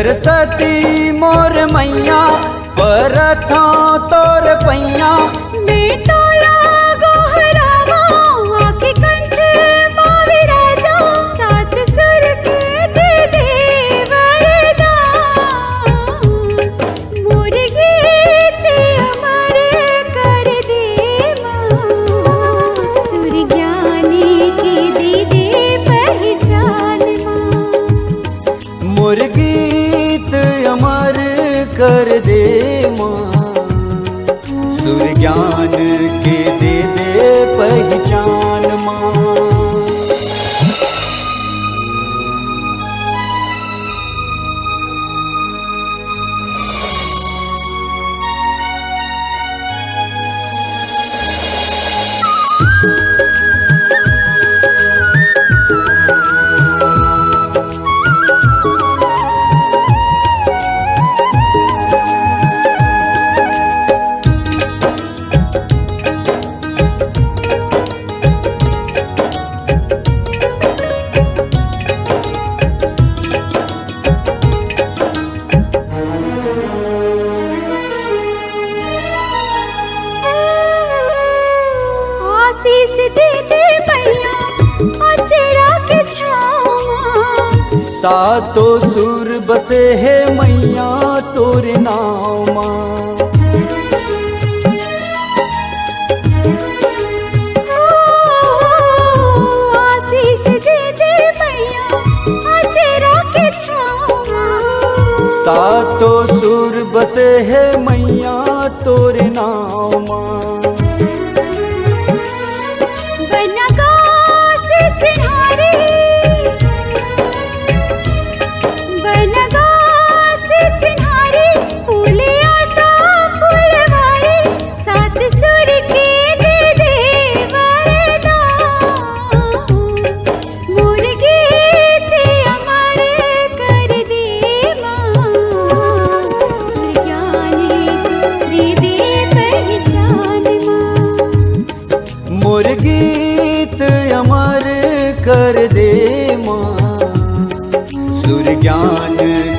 सरस्वती मोर मैया परथा तोर पैया मैं तो लागो हरावा आके कंठ मावी राजा सात सुर के दे दे वरदान मोर गीत अमर कर दे माँ सुर ज्ञानी की दे दे पहचान माँ मोर गीत अमर कर दे माँ सुर ज्ञान के दे दे पहचान माँ। आशीष दे दे मैया अचरा के छावा सातो सुर बसे है मैया तोरे नाम माँ। आशीष दे दे मैया अचरा के छावा सातो सुर बसे है मैया तोरे नाम माँ। मोर गीत अमर कर दे माँ सुर ज्ञान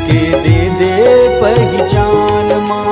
के दे दे पहचान माँ।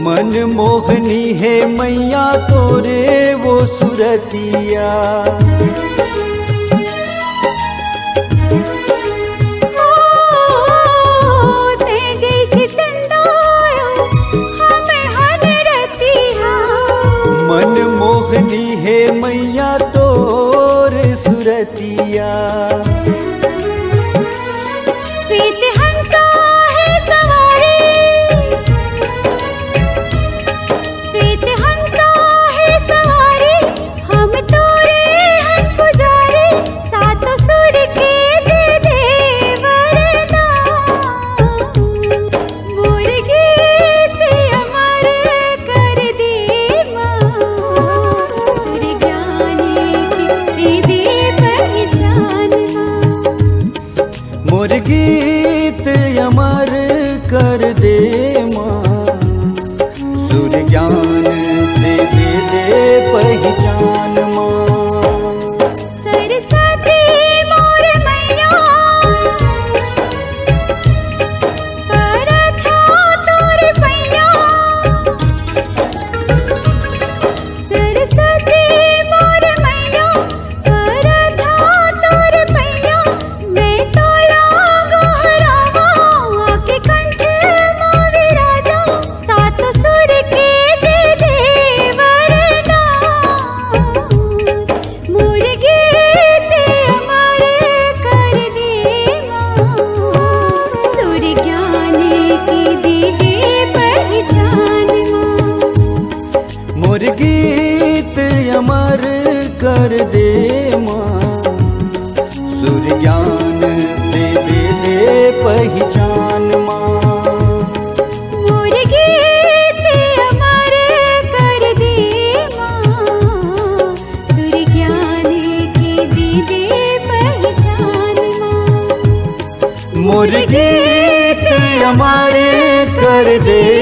मन मोहनी है मैया तोरे वो सुरतिया मन मोहनी है मैया तोरे सुरतिया श्वेत हंसा है सवारी श्वेत हंसा है सवारी हम तोरे हन पुजारी परदेसिया